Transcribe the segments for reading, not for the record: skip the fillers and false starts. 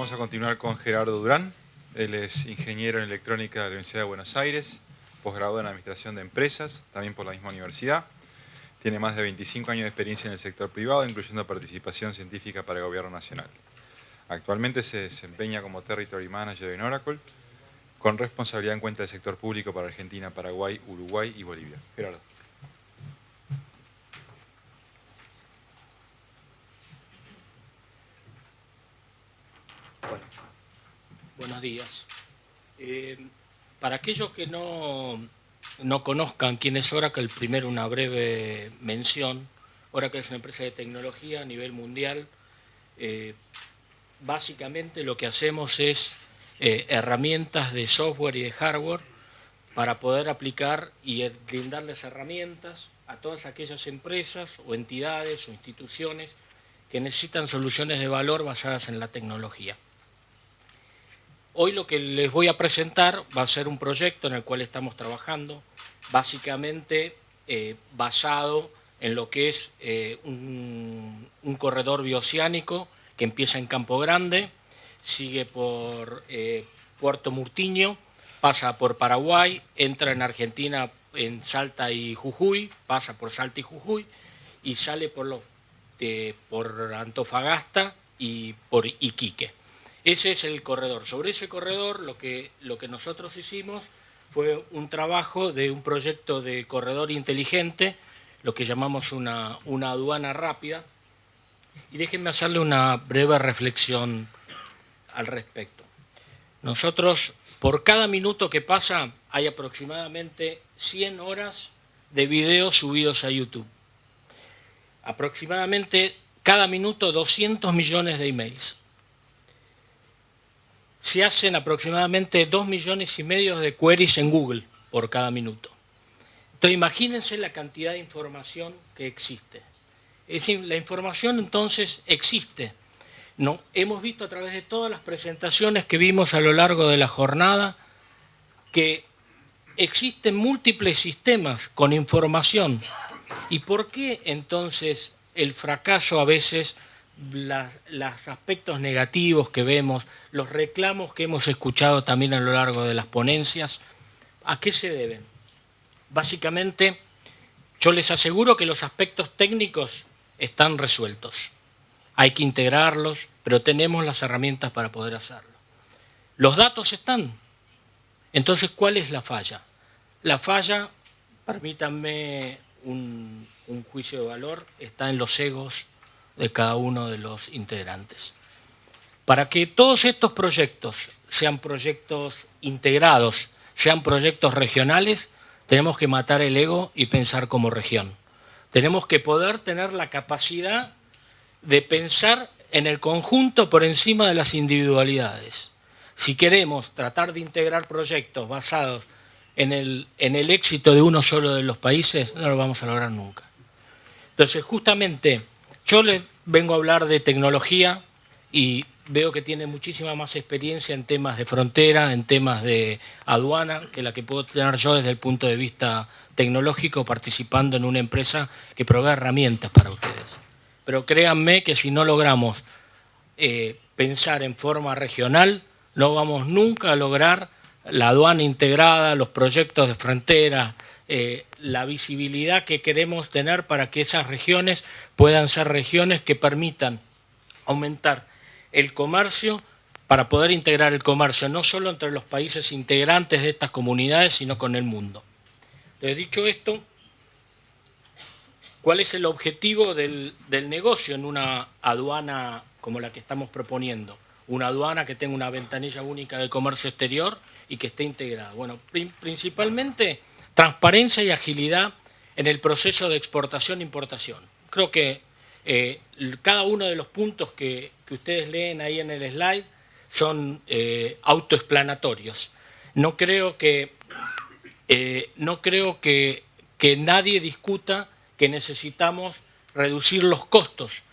Vamos a continuar con Gerardo Durán. Él es ingeniero en electrónica de la Universidad de Buenos Aires, posgraduado en administración de empresas, también por la misma universidad. Tiene más de 25 años de experiencia en el sector privado, incluyendo participación científica para el gobierno nacional. Actualmente se desempeña como Territory Manager en Oracle, con responsabilidad en cuenta del sector público para Argentina, Paraguay, Uruguay y Bolivia. Gerardo. Bueno, buenos días. Para aquellos que no conozcan quién es Oracle, primero una breve mención. Oracle es una empresa de tecnología a nivel mundial. Básicamente lo que hacemos es herramientas de software y de hardware para poder aplicar y brindarles herramientas a todas aquellas empresas o entidades o instituciones que necesitan soluciones de valor basadas en la tecnología. Hoy lo que les voy a presentar va a ser un proyecto en el cual estamos trabajando, básicamente basado en lo que es un corredor bioceánico que empieza en Campo Grande, sigue por Puerto Murtiño, pasa por Paraguay, entra en Argentina en Salta y Jujuy, pasa por Salta y Jujuy y sale por Antofagasta y por Iquique. Ese es el corredor. Sobre ese corredor lo que nosotros hicimos fue un trabajo de un proyecto de corredor inteligente, lo que llamamos una aduana rápida. Y déjenme hacerle una breve reflexión al respecto. Nosotros, por cada minuto que pasa, hay aproximadamente 100 horas de videos subidos a YouTube. Aproximadamente cada minuto 200 millones de emails. Se hacen aproximadamente 2,5 millones de queries en Google por cada minuto. Entonces imagínense la cantidad de información que existe. Es decir, la información entonces existe. No, hemos visto a través de todas las presentaciones que vimos a lo largo de la jornada que existen múltiples sistemas con información. ¿Y por qué entonces el fracaso a veces, los aspectos negativos que vemos, los reclamos que hemos escuchado también a lo largo de las ponencias, ¿a qué se deben? Básicamente, yo les aseguro que los aspectos técnicos están resueltos. Hay que integrarlos, pero tenemos las herramientas para poder hacerlo. Los datos están. Entonces, ¿cuál es la falla? La falla, permítanme un juicio de valor, está en los egos de cada uno de los integrantes. Para que todos estos proyectos sean proyectos integrados, sean proyectos regionales, tenemos que matar el ego y pensar como región. Tenemos que poder tener la capacidad de pensar en el conjunto por encima de las individualidades. Si queremos tratar de integrar proyectos basados en el éxito de uno solo de los países, no lo vamos a lograr nunca. Entonces, justamente, yo les vengo a hablar de tecnología y veo que tiene muchísima más experiencia en temas de frontera, en temas de aduana, que la que puedo tener yo desde el punto de vista tecnológico, participando en una empresa que provee herramientas para ustedes. Pero créanme que si no logramos pensar en forma regional, no vamos nunca a lograr la aduana integrada, los proyectos de frontera, la visibilidad que queremos tener para que esas regiones puedan ser regiones que permitan aumentar el comercio, para poder integrar el comercio no solo entre los países integrantes de estas comunidades, sino con el mundo. Entonces, dicho esto, ¿cuál es el objetivo del negocio en una aduana como la que estamos proponiendo? Una aduana que tenga una ventanilla única de comercio exterior y que esté integrada. Bueno, principalmente transparencia y agilidad en el proceso de exportación e importación. Creo que cada uno de los puntos que ustedes leen ahí en el slide son autoexplanatorios. No creo que nadie discuta que necesitamos reducir los costos,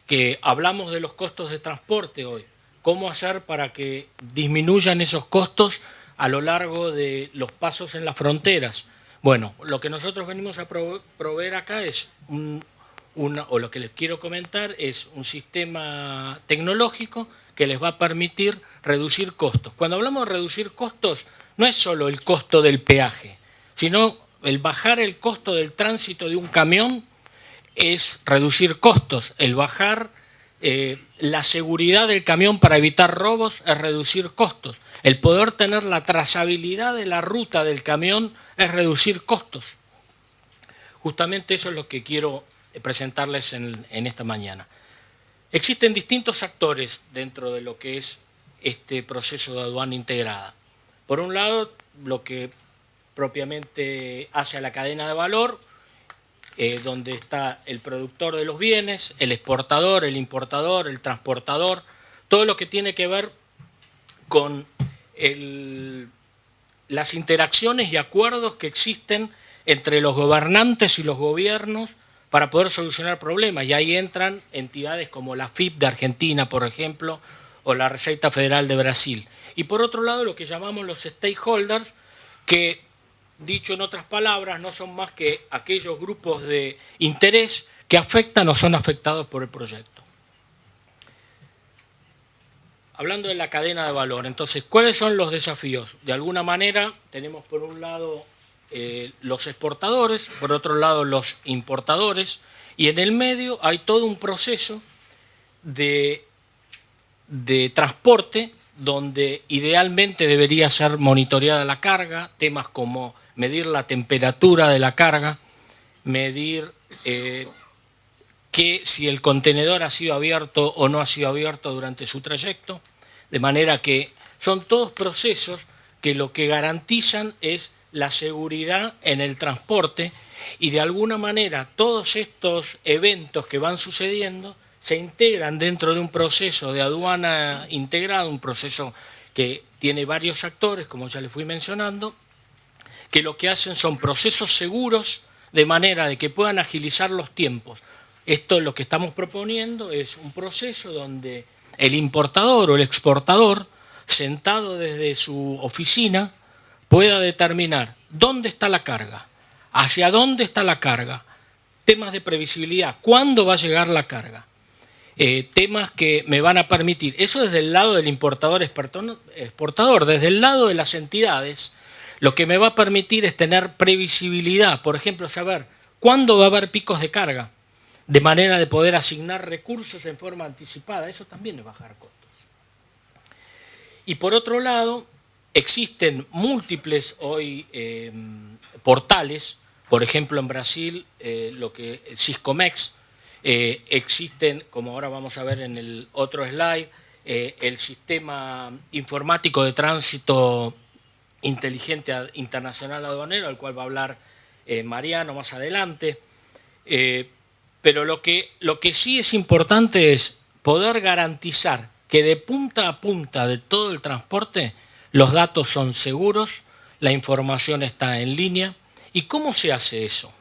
que hablamos de los costos de transporte hoy. ¿Cómo hacer para que disminuyan esos costos a lo largo de los pasos en las fronteras? Bueno, lo que nosotros venimos a proveer acá es o lo que les quiero comentar es un sistema tecnológico que les va a permitir reducir costos. Cuando hablamos de reducir costos, no es solo el costo del peaje, sino el bajar el costo del tránsito de un camión es reducir costos. El bajar la seguridad del camión para evitar robos es reducir costos. El poder tener la trazabilidad de la ruta del camión es reducir costos. Justamente eso es lo que quiero presentarles en esta mañana. Existen distintos actores dentro de lo que es este proceso de aduana integrada. Por un lado, lo que propiamente hace a la cadena de valor, donde está el productor de los bienes, el exportador, el importador, el transportador, todo lo que tiene que ver con las interacciones y acuerdos que existen entre los gobernantes y los gobiernos para poder solucionar problemas. Y ahí entran entidades como la FIP de Argentina, por ejemplo, o la Receita Federal de Brasil. Y por otro lado, lo que llamamos los stakeholders, que, dicho en otras palabras, no son más que aquellos grupos de interés que afectan o son afectados por el proyecto. Hablando de la cadena de valor, entonces, ¿cuáles son los desafíos? De alguna manera, tenemos por un lado los exportadores, por otro lado los importadores, y en el medio hay todo un proceso de transporte donde idealmente debería ser monitoreada la carga, temas como medir la temperatura de la carga, medir que si el contenedor ha sido abierto o no ha sido abierto durante su trayecto, de manera que son todos procesos que lo que garantizan es la seguridad en el transporte y de alguna manera todos estos eventos que van sucediendo se integran dentro de un proceso de aduana integrado, un proceso que tiene varios actores, como ya les fui mencionando, que lo que hacen son procesos seguros de manera de que puedan agilizar los tiempos. Esto lo que estamos proponiendo es un proceso donde el importador o el exportador, sentado desde su oficina, pueda determinar dónde está la carga, hacia dónde está la carga, temas de previsibilidad, cuándo va a llegar la carga, temas que me van a permitir, eso desde el lado del importador exportador, desde el lado de las entidades, lo que me va a permitir es tener previsibilidad, por ejemplo, saber cuándo va a haber picos de carga, de manera de poder asignar recursos en forma anticipada, eso también es bajar costos. Y por otro lado, existen múltiples hoy portales, por ejemplo en Brasil, Siscomex, existen, como ahora vamos a ver en el otro slide, el sistema informático de tránsito inteligente internacional aduanero, al cual va a hablar Mariano más adelante, pero lo que sí es importante es poder garantizar que de punta a punta de todo el transporte los datos son seguros, la información está en línea. ¿Y cómo se hace eso?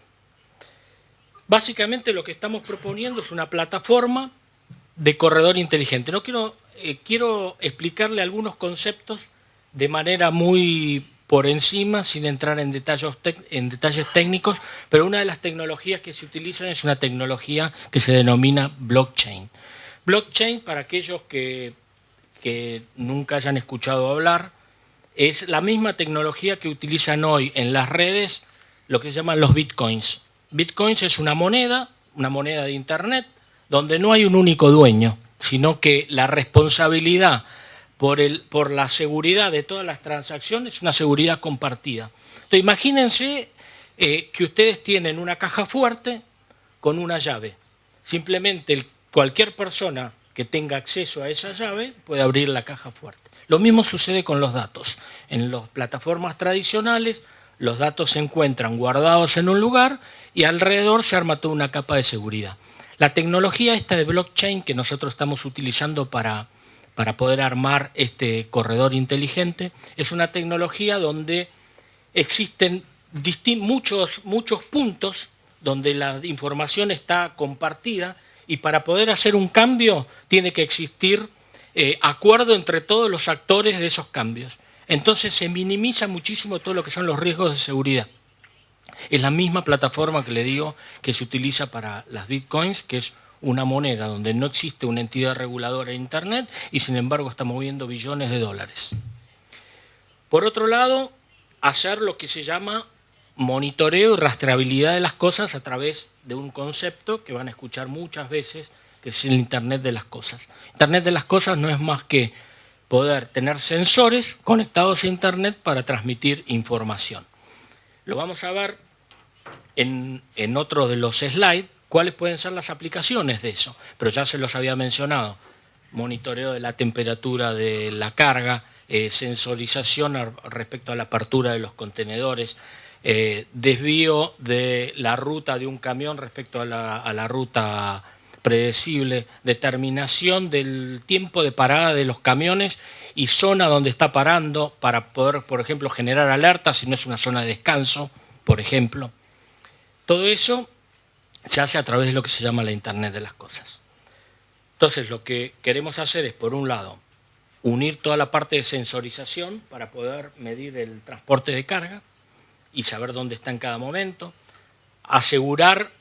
Básicamente lo que estamos proponiendo es una plataforma de corredor inteligente. Quiero explicarle algunos conceptos de manera muy por encima, sin entrar en detalles técnicos, pero una de las tecnologías que se utilizan es una tecnología que se denomina blockchain. Blockchain, para aquellos que nunca hayan escuchado hablar, es la misma tecnología que utilizan hoy en las redes lo que se llaman los bitcoins. Bitcoins es una moneda de internet, donde no hay un único dueño, sino que la responsabilidad por la seguridad de todas las transacciones es una seguridad compartida. Entonces, imagínense que ustedes tienen una caja fuerte con una llave. Simplemente cualquier persona que tenga acceso a esa llave puede abrir la caja fuerte. Lo mismo sucede con los datos. En las plataformas tradicionales, los datos se encuentran guardados en un lugar y alrededor se arma toda una capa de seguridad. La tecnología esta de blockchain que nosotros estamos utilizando para poder armar este corredor inteligente es una tecnología donde existen muchos puntos donde la información está compartida y para poder hacer un cambio tiene que existir acuerdo entre todos los actores de esos cambios. Entonces se minimiza muchísimo todo lo que son los riesgos de seguridad. Es la misma plataforma que le digo que se utiliza para las bitcoins, que es una moneda donde no existe una entidad reguladora de Internet y sin embargo está moviendo billones de dólares. Por otro lado, hacer lo que se llama monitoreo y rastreabilidad de las cosas a través de un concepto que van a escuchar muchas veces, que es el Internet de las cosas. Internet de las cosas no es más que poder tener sensores conectados a Internet para transmitir información. Lo vamos a ver en otro de los slides, cuáles pueden ser las aplicaciones de eso, pero ya se los había mencionado. Monitoreo de la temperatura de la carga, sensorización respecto a la apertura de los contenedores, desvío de la ruta de un camión respecto a la ruta predecible, determinación del tiempo de parada de los camiones y zona donde está parando para poder, por ejemplo, generar alertas si no es una zona de descanso, por ejemplo. Todo eso se hace a través de lo que se llama la Internet de las cosas. Entonces, lo que queremos hacer es, por un lado, unir toda la parte de sensorización para poder medir el transporte de carga y saber dónde está en cada momento, asegurar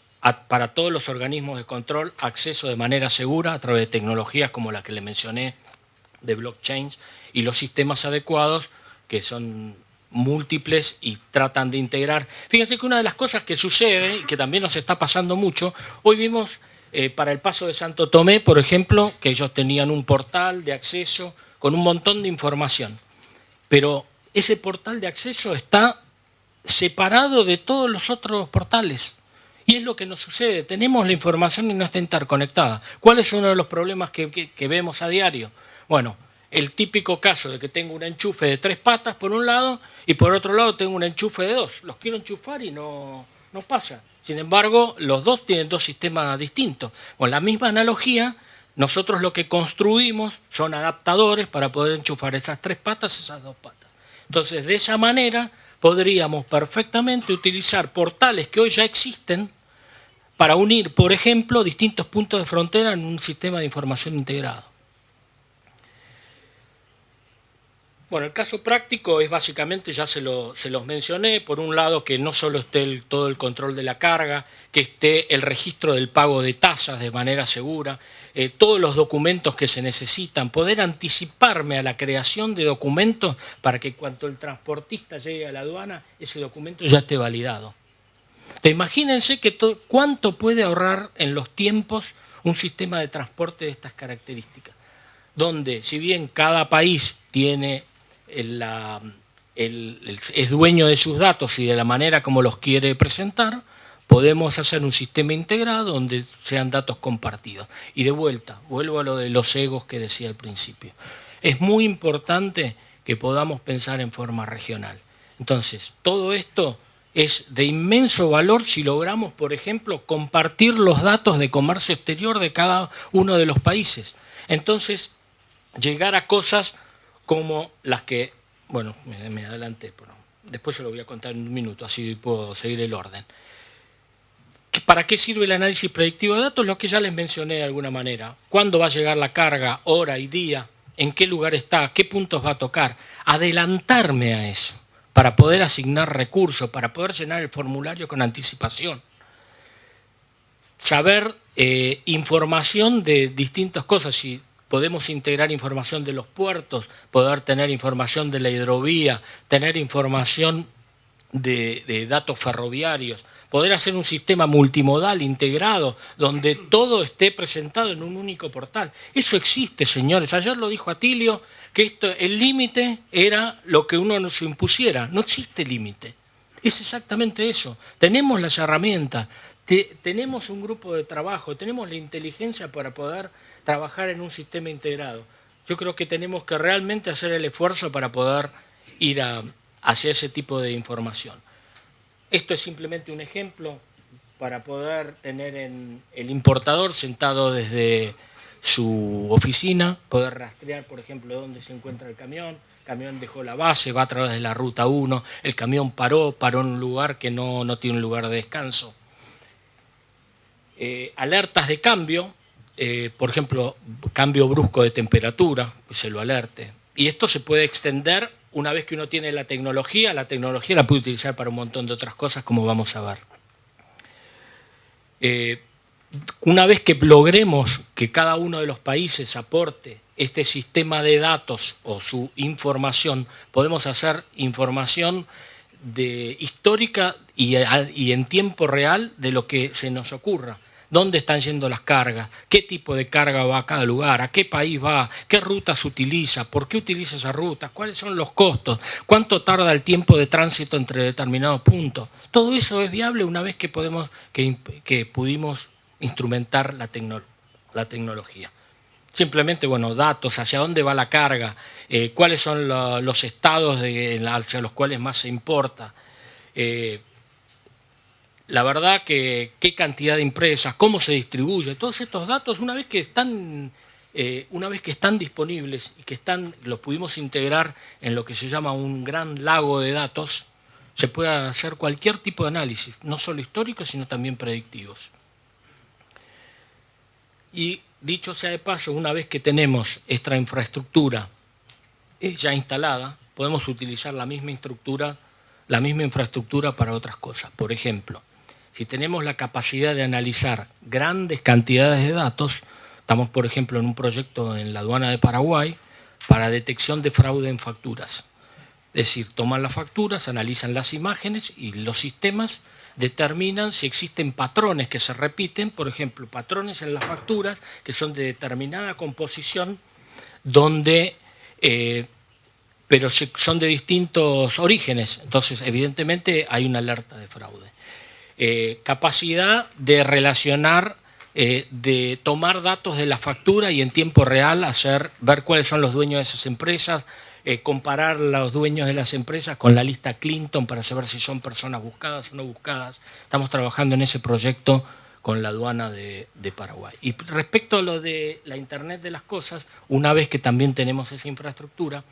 para todos los organismos de control acceso de manera segura a través de tecnologías como la que le mencioné de blockchain y los sistemas adecuados que son múltiples y tratan de integrar. Fíjense que una de las cosas que sucede y que también nos está pasando mucho, hoy vimos para el Paso de Santo Tomé, por ejemplo, que ellos tenían un portal de acceso con un montón de información, pero ese portal de acceso está separado de todos los otros portales. Y es lo que nos sucede, tenemos la información y no está interconectada. ¿Cuál es uno de los problemas que vemos a diario? Bueno, el típico caso de que tengo un enchufe de 3 patas por un lado y por otro lado tengo un enchufe de 2. Los quiero enchufar y no pasa. Sin embargo, los dos tienen 2 sistemas distintos. Con la misma analogía, nosotros lo que construimos son adaptadores para poder enchufar esas 3 patas, esas 2 patas. Entonces, de esa manera podríamos perfectamente utilizar portales que hoy ya existen para unir, por ejemplo, distintos puntos de frontera en un sistema de información integrado. Bueno, el caso práctico es básicamente, ya se los mencioné, por un lado que no solo esté todo el control de la carga, que esté el registro del pago de tasas de manera segura, todos los documentos que se necesitan, poder anticiparme a la creación de documentos para que cuando el transportista llegue a la aduana, ese documento ya esté validado. Imagínense cuánto puede ahorrar en los tiempos un sistema de transporte de estas características, donde si bien cada país tiene es dueño de sus datos y de la manera como los quiere presentar, podemos hacer un sistema integrado donde sean datos compartidos. Y de vuelta, vuelvo a lo de los egos que decía al principio. Es muy importante que podamos pensar en forma regional. Entonces, todo esto es de inmenso valor si logramos, por ejemplo, compartir los datos de comercio exterior de cada uno de los países. Entonces, llegar a cosas como las que, bueno, me adelanté, pero después se lo voy a contar en un minuto, así puedo seguir el orden. ¿Para qué sirve el análisis predictivo de datos? Lo que ya les mencioné de alguna manera. ¿Cuándo va a llegar la carga, hora y día? ¿En qué lugar está? ¿Qué puntos va a tocar? Adelantarme a eso, para poder asignar recursos, para poder llenar el formulario con anticipación. Saber información de distintas cosas, si podemos integrar información de los puertos, poder tener información de la hidrovía, tener información de datos ferroviarios, poder hacer un sistema multimodal integrado donde todo esté presentado en un único portal. Eso existe, señores. Ayer lo dijo Atilio, que el límite era lo que uno nos impusiera. No existe límite. Es exactamente eso. Tenemos las herramientas, tenemos un grupo de trabajo, tenemos la inteligencia para poder trabajar en un sistema integrado. Yo creo que tenemos que realmente hacer el esfuerzo para poder ir hacia ese tipo de información. Esto es simplemente un ejemplo para poder tener el importador sentado desde su oficina, poder rastrear, por ejemplo, dónde se encuentra el camión dejó la base, va a través de la ruta 1, el camión paró en un lugar que no tiene un lugar de descanso. Alertas de cambio, por ejemplo, cambio brusco de temperatura, que se lo alerte. Y esto se puede extender una vez que uno tiene la tecnología la puede utilizar para un montón de otras cosas, como vamos a ver. una vez que logremos que cada uno de los países aporte este sistema de datos o su información, podemos hacer información histórica y en tiempo real de lo que se nos ocurra. ¿Dónde están yendo las cargas? ¿Qué tipo de carga va a cada lugar? ¿A qué país va? ¿Qué rutas utiliza? ¿Por qué utiliza esas rutas? ¿Cuáles son los costos? ¿Cuánto tarda el tiempo de tránsito entre determinados puntos? Todo eso es viable una vez que pudimos instrumentar la tecnología. Simplemente, bueno, datos, hacia dónde va la carga, cuáles son los estados hacia los cuales más se importa. La verdad que qué cantidad de empresas, cómo se distribuye, todos estos datos una vez que están disponibles y que los pudimos integrar en lo que se llama un gran lago de datos, se puede hacer cualquier tipo de análisis, no solo históricos, sino también predictivos. Y dicho sea de paso, una vez que tenemos esta infraestructura ya instalada, podemos utilizar la misma infraestructura para otras cosas. Por ejemplo, si tenemos la capacidad de analizar grandes cantidades de datos, estamos, por ejemplo, en un proyecto en la aduana de Paraguay para detección de fraude en facturas. Es decir, toman las facturas, analizan las imágenes y los sistemas determinan si existen patrones que se repiten, por ejemplo, patrones en las facturas que son de determinada composición, pero son de distintos orígenes. Entonces, evidentemente, hay una alerta de fraude. Capacidad de relacionar, de tomar datos de la factura y en tiempo real ver cuáles son los dueños de esas empresas, comparar los dueños de las empresas con la lista Clinton para saber si son personas buscadas o no buscadas. Estamos trabajando en ese proyecto con la aduana de Paraguay. Y respecto a lo de la Internet de las cosas, una vez que también tenemos esa infraestructura,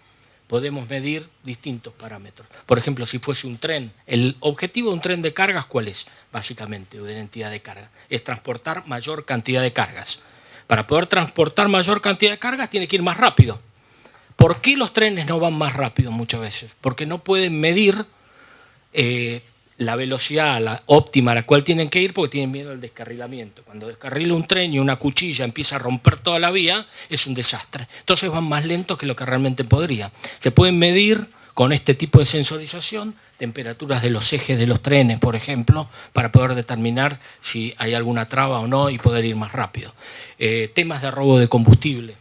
podemos medir distintos parámetros. Por ejemplo, si fuese un tren, el objetivo de un tren de cargas, ¿cuál es? Básicamente, o de la entidad de carga, es transportar mayor cantidad de cargas. Para poder transportar mayor cantidad de cargas tiene que ir más rápido. ¿Por qué los trenes no van más rápido muchas veces? Porque no pueden medir la velocidad óptima a la cual tienen que ir porque tienen miedo al descarrilamiento. Cuando descarrila un tren y una cuchilla empieza a romper toda la vía, es un desastre. Entonces van más lentos que lo que realmente podría. Se pueden medir con este tipo de sensorización temperaturas de los ejes de los trenes, por ejemplo, para poder determinar si hay alguna traba o no y poder ir más rápido. Temas de robo de combustible.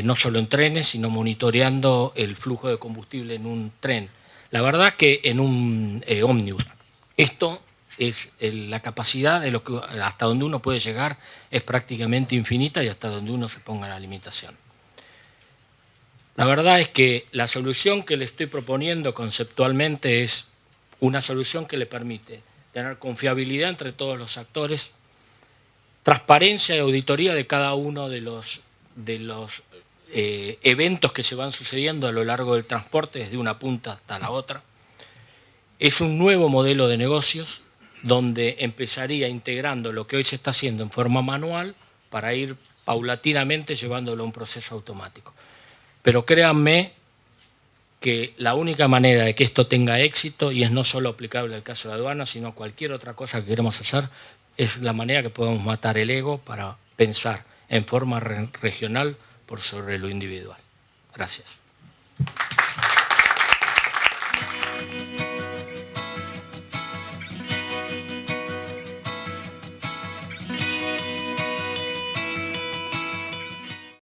No solo en trenes, sino monitoreando el flujo de combustible en un tren. La verdad que en un ómnibus, esto es la capacidad de hasta donde uno puede llegar es prácticamente infinita y hasta donde uno se ponga la limitación. La verdad es que la solución que le estoy proponiendo conceptualmente es una solución que le permite tener confiabilidad entre todos los actores, transparencia y auditoría de cada uno de los eventos que se van sucediendo a lo largo del transporte desde una punta hasta la otra. Es un nuevo modelo de negocios donde empezaría integrando lo que hoy se está haciendo en forma manual para ir paulatinamente llevándolo a un proceso automático. Pero créanme que la única manera de que esto tenga éxito, y es no solo aplicable al caso de aduana, sino cualquier otra cosa que queremos hacer, es la manera que podemos matar el ego para pensar en forma regional por sobre lo individual. Gracias.